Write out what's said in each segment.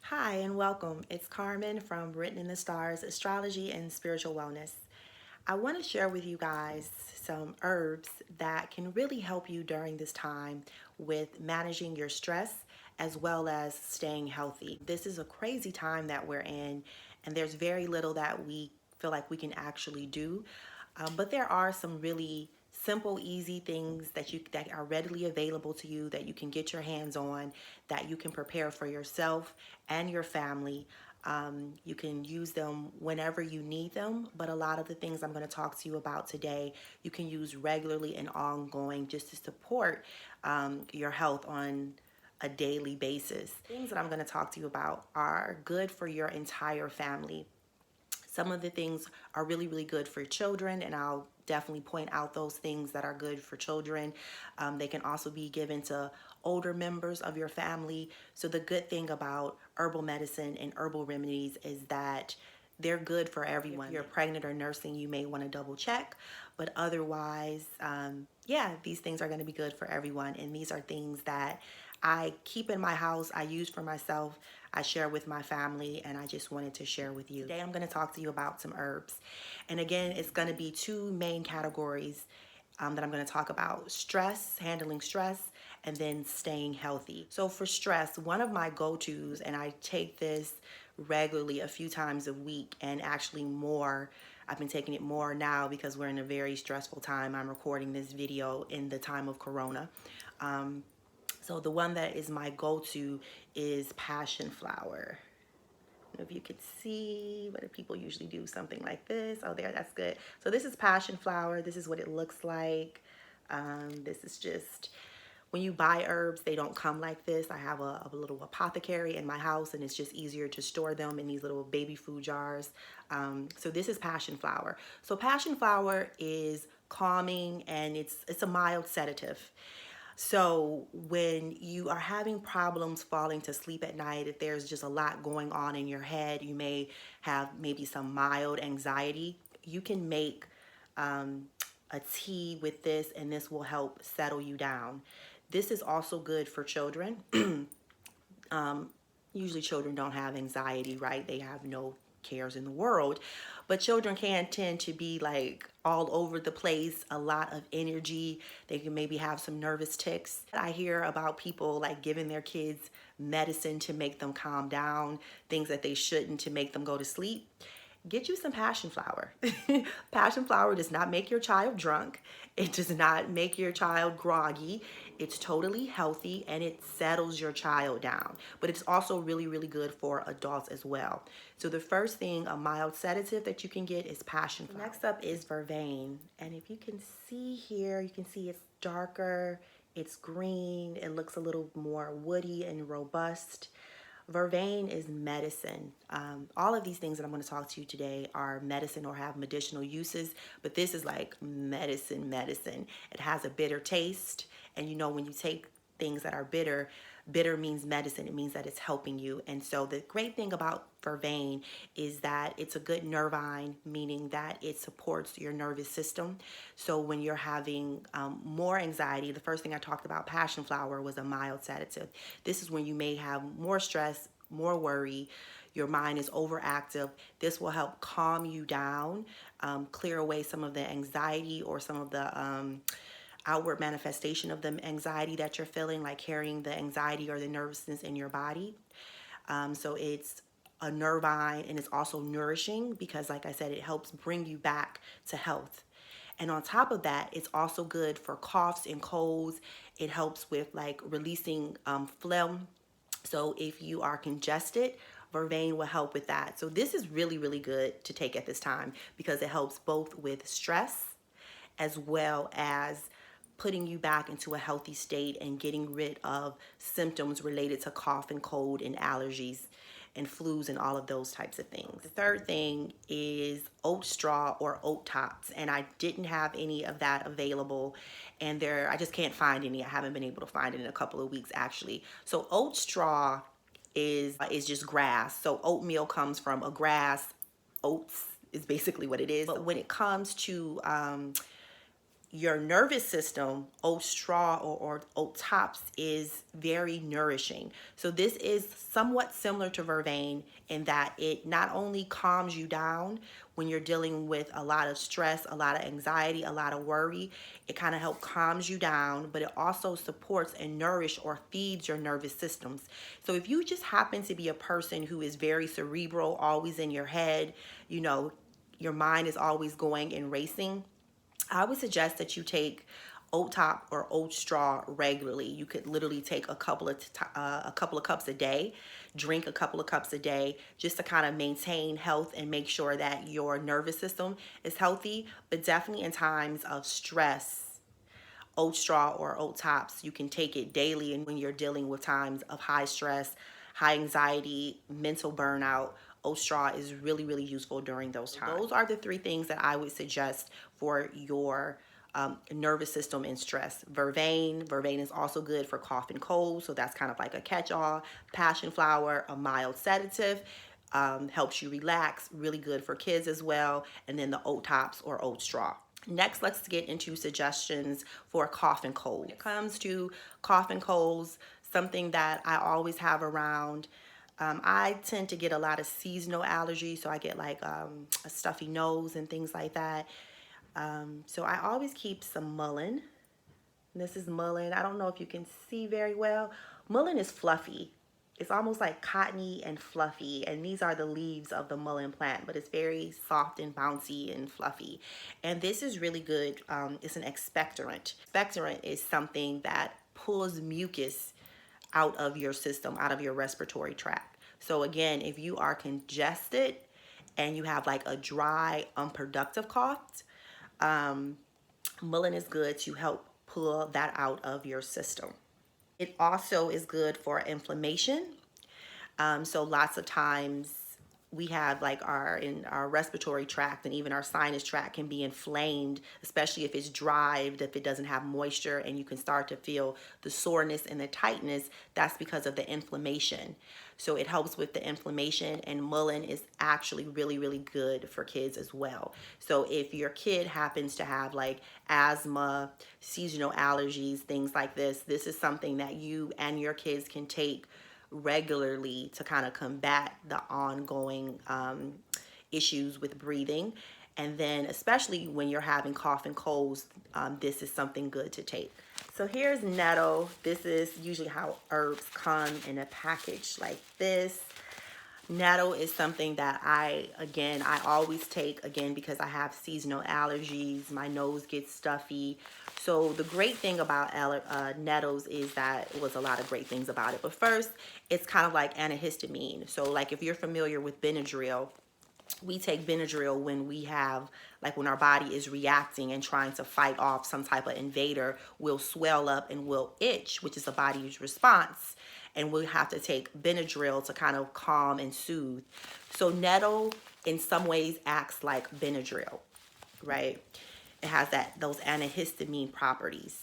Hi and welcome. It's Carmen from Written in the Stars, Astrology and Spiritual Wellness. I want to share with you guys some herbs that can really help you during this time with managing your stress as well as staying healthy. This is a crazy time that we're in, and there's very little that we feel like we can actually do. But there are some really simple, easy things that are readily available to you that you can get your hands on, that you can prepare for yourself and your family. You can use them whenever you need them, but a lot of the things I'm going to talk to you about today, you can use regularly and ongoing just to support your health on a daily basis. Things that I'm going to talk to you about are good for your entire family. Some of the things are really, really good for children, and I'll definitely point out those things that are good for children. They can also be given to older members of your family. So the good thing about herbal medicine and herbal remedies is that they're good for everyone. If you're pregnant or nursing, you may want to double check, but otherwise, yeah, these things are going to be good for everyone. And these are things that I keep in my house, I use for myself, I share with my family, and I just wanted to share with you. Today I'm going to talk to you about some herbs. And again, it's going to be two main categories that I'm going to talk about: stress, handling stress, and then staying healthy. So for stress, one of my go-tos, and I take this regularly a few times a week and actually more. I've been taking it more now because we're in a very stressful time. I'm recording this video in the time of Corona. So the one that is my go-to is passion flower. I don't know if you could see, but people usually do something like this. Oh, there, that's good. So this is passion flower. This is what it looks like. This is just, when you buy herbs, they don't come like this. I have a little apothecary in my house, and it's just easier to store them in these little baby food jars. So this is passion flower. So passion flower is calming, and it's a mild sedative. So when you are having problems falling to sleep at night, if there's just a lot going on in your head, you may have maybe some mild anxiety, you can make a tea with this, and this will help settle you down. This is also good for children. Usually children don't have anxiety, right? They have no cares in the world, but children can tend to be like all over the place, a lot of energy. They can maybe have some nervous tics. I hear about people like giving their kids medicine to make them calm down, things that they shouldn't to make them go to sleep. Get you some passion flower. Passion flower does not make your child drunk. It does not make your child groggy. It's totally healthy, and it settles your child down. But it's also really, really good for adults as well. So the first thing, a mild sedative that you can get, is passion flower. Next up is Vervain. And if you can see here, you can see it's darker, it's green, it looks a little more woody and robust. Vervain is medicine. All of these things that I'm going to talk to you today are medicine or have medicinal uses, but this is like medicine. It has a bitter taste, and you know when you take things that are bitter, bitter means medicine. It means that it's helping you. And so the great thing about Vervain is that it's a good nervine, meaning that it supports your nervous system. So when you're having more anxiety, the first thing I talked about, passion flower, was a mild sedative. This is when you may have more stress, more worry, your mind is overactive. This will help calm you down, clear away some of the anxiety or some of the outward manifestation of the anxiety that you're feeling, like carrying the anxiety or the nervousness in your body. So it's a nervine, and it's also nourishing because, like I said, it helps bring you back to health. And on top of that, it's also good for coughs and colds. It helps with like releasing phlegm. So if you are congested, Vervain will help with that. So this is really, really good to take at this time because it helps both with stress as well as putting you back into a healthy state and getting rid of symptoms related to cough and cold and allergies and flus and all of those types of things. The third thing is oat straw or oat tops, and I didn't have any of that available, and I just can't find any. I haven't been able to find it in a couple of weeks actually. So oat straw is just grass. So oatmeal comes from a grass. Oats is basically what it is. But when it comes to your nervous system, oat straw or oat tops is very nourishing. So this is somewhat similar to Vervain in that it not only calms you down when you're dealing with a lot of stress, a lot of anxiety, a lot of worry. It kind of helps calms you down, but it also supports and nourish or feeds your nervous systems. So if you just happen to be a person who is very cerebral, always in your head, you know, your mind is always going and racing, I would suggest that you take oat top or oat straw regularly. You could literally take a couple of cups a day, drink a couple of cups a day, just to kind of maintain health and make sure that your nervous system is healthy. But definitely in times of stress, oat straw or oat tops, you can take it daily. And when you're dealing with times of high stress, high anxiety, mental burnout, oat straw is really, really useful during those times. Those are the three things that I would suggest for your nervous system and stress. Vervain is also good for cough and cold, so that's kind of like a catch-all. Passion flower, a mild sedative, helps you relax, really good for kids as well. And then the oat tops or oat straw. Next, let's get into suggestions for cough and cold. When it comes to cough and colds, something that I always have around, I tend to get a lot of seasonal allergies, so I get like a stuffy nose and things like that. So I always keep some Mullen. This is Mullen. I don't know if you can see very well. Mullen is fluffy. It's almost like cottony and fluffy, and these are the leaves of the mullein plant, but it's very soft and bouncy and fluffy. And this is really good. It's an expectorant. Expectorant is something that pulls mucus out of your system, out of your respiratory tract. So again, if you are congested and you have like a dry, unproductive cough, Mullen is good to help pull that out of your system. It also is good for inflammation. So lots of times we have like in our respiratory tract and even our sinus tract can be inflamed, especially if it's dry, if it doesn't have moisture, and you can start to feel the soreness and the tightness. That's because of the inflammation. So it helps with the inflammation, and Mullen is actually really, really good for kids as well. So if your kid happens to have like asthma, seasonal allergies, things like this is something that you and your kids can take regularly to kind of combat the ongoing issues with breathing. And then especially when you're having cough and colds, this is something good to take. So here's Nettle. This is usually how herbs come in a package like this. Nettle is something that I always take, again, because I have seasonal allergies. My nose gets stuffy. So the great thing about nettles is that it was a lot of great things about it. But first, it's kind of like antihistamine. So like if you're familiar with Benadryl, we take Benadryl when we have, like when our body is reacting and trying to fight off some type of invader, we'll swell up and we'll itch, which is the body's response. And we'll have to take Benadryl to kind of calm and soothe. So Nettle in some ways acts like Benadryl, right? It has those antihistamine properties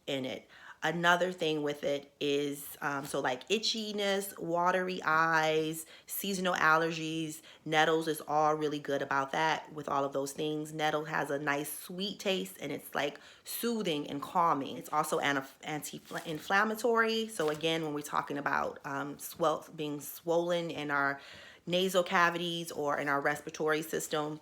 in it. Another thing with it is, so like itchiness, watery eyes, seasonal allergies, Nettles is all really good about that with all of those things. Nettle has a nice sweet taste, and it's like soothing and calming. It's also anti-inflammatory. So again, when we're talking about being swollen in our nasal cavities or in our respiratory system,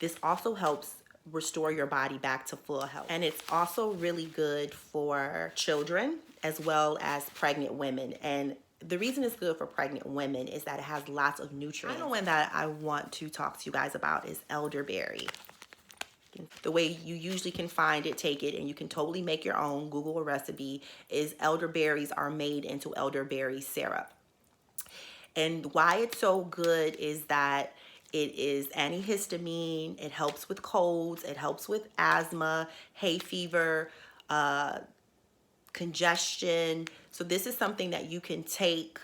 this also helps restore your body back to full health. And it's also really good for children as well as pregnant women. And the reason it's good for pregnant women is that it has lots of nutrients. Another one that I want to talk to you guys about is elderberry. The way you usually can find it, take it, and you can totally make your own, Google a recipe, is elderberries are made into elderberry syrup. And why it's so good is that it is antihistamine, it helps with colds, it helps with asthma, hay fever, congestion. So this is something that you can take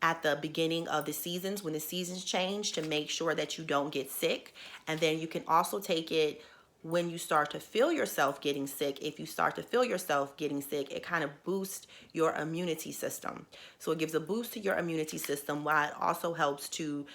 at the beginning of the seasons, when the seasons change, to make sure that you don't get sick. And then you can also take it when you start to feel yourself getting sick. If you start to feel yourself getting sick, it kind of boosts your immunity system. So it gives a boost to your immunity system, while it also helps to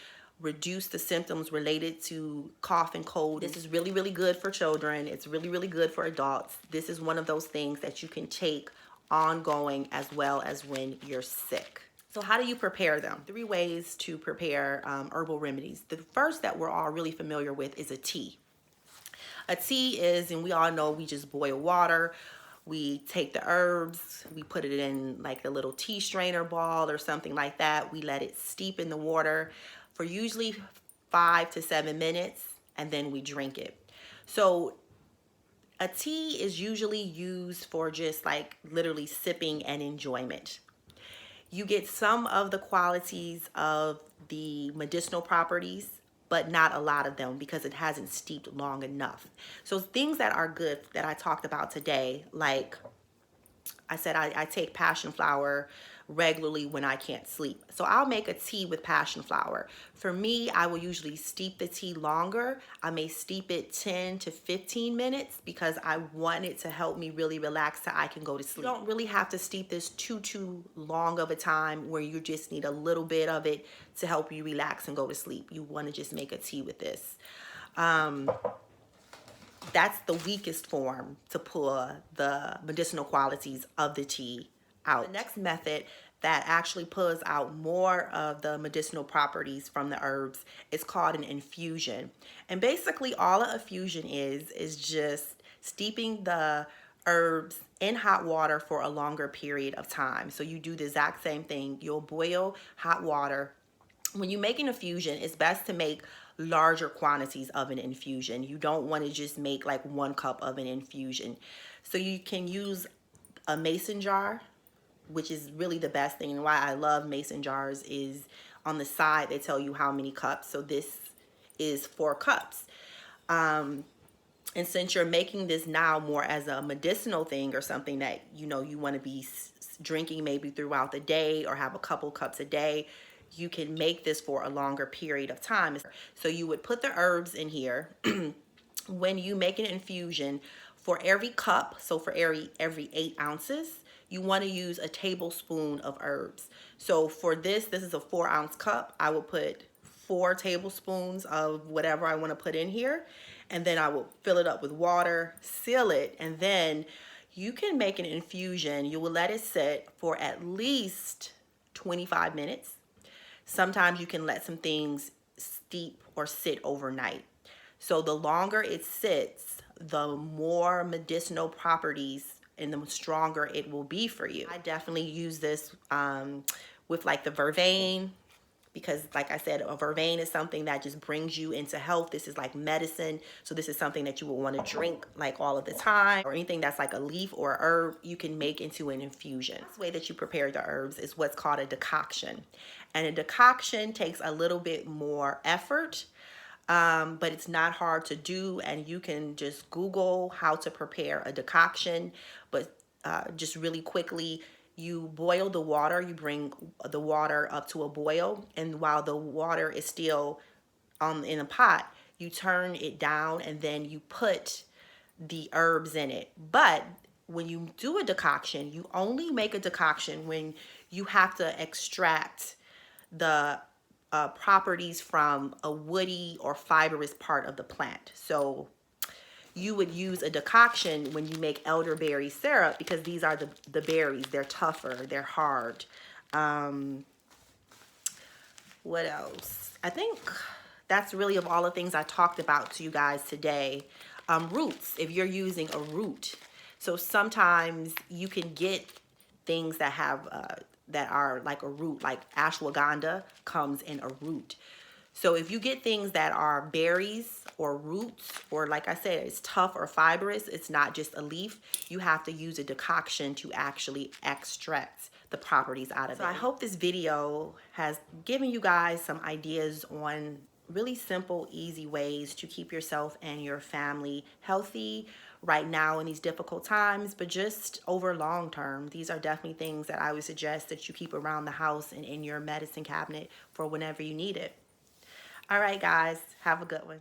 reduce the symptoms related to cough and cold. This is really, really good for children. It's really, really good for adults. This is one of those things that you can take ongoing as well as when you're sick. So how do you prepare them? 3 ways to prepare herbal remedies. The first that we're all really familiar with is a tea. A tea is, and we all know, we just boil water. We take the herbs, we put it in like a little tea strainer ball or something like that. We let it steep in the water for usually 5 to 7 minutes, and then we drink it. So a tea is usually used for just like literally sipping and enjoyment. You get some of the qualities of the medicinal properties, but not a lot of them because it hasn't steeped long enough. So things that are good that I talked about today, like I said, I take passion flower regularly when I can't sleep. So I'll make a tea with passion flower. For me, I will usually steep the tea longer. I may steep it 10 to 15 minutes because I want it to help me really relax so I can go to sleep. You don't really have to steep this too long of a time where you just need a little bit of it to help you relax and go to sleep. You want to just make a tea with this. That's the weakest form to pull the medicinal qualities of the tea out. The next method that actually pulls out more of the medicinal properties from the herbs is called an infusion. And basically all an infusion is just steeping the herbs in hot water for a longer period of time. So you do the exact same thing. You'll boil hot water. When you make an infusion, it's best to make larger quantities of an infusion. You don't want to just make like 1 cup of an infusion. So you can use a mason jar, which is really the best thing. And why I love mason jars is on the side they tell you how many cups. So this is 4 cups. And since you're making this now more as a medicinal thing or something that you want to be drinking maybe throughout the day or have a couple cups a day, you can make this for a longer period of time. So you would put the herbs in here. When you make an infusion, for every cup, so for every 8 ounces, you want to use a tablespoon of herbs. So for this is a 4-ounce cup. I will put 4 tablespoons of whatever I want to put in here, and then I will fill it up with water, seal it, and then you can make an infusion. You will let it sit for at least 25 minutes. Sometimes you can let some things steep or sit overnight. So the longer it sits, the more medicinal properties and the stronger it will be for you. I definitely use this with like the Vervain, because like I said, a Vervain is something that just brings you into health. This is like medicine. So this is something that you will want to drink like all of the time, or anything that's like a leaf or a herb you can make into an infusion. This way that you prepare the herbs is what's called a decoction. And a decoction takes a little bit more effort, but it's not hard to do. And you can just Google how to prepare a decoction. But just really quickly, you boil the water. You bring the water up to a boil, and while the water is still in a pot, you turn it down and then you put the herbs in it. But when you do a decoction, you only make a decoction when you have to extract the properties from a woody or fibrous part of the plant. So you would use a decoction when you make elderberry syrup, because these are the berries. They're tougher, they're hard. What else? I think that's really of all the things I talked about to you guys today. Roots, if you're using a root. So sometimes you can get things that have that are like a root, like ashwagandha comes in a root. So if you get things that are berries or roots, or like I said, it's tough or fibrous, it's not just a leaf, you have to use a decoction to actually extract the properties out of it. So I hope this video has given you guys some ideas on really simple, easy ways to keep yourself and your family healthy right now in these difficult times, but just over long term. These are definitely things that I would suggest that you keep around the house and in your medicine cabinet for whenever you need it. All right, guys, have a good one.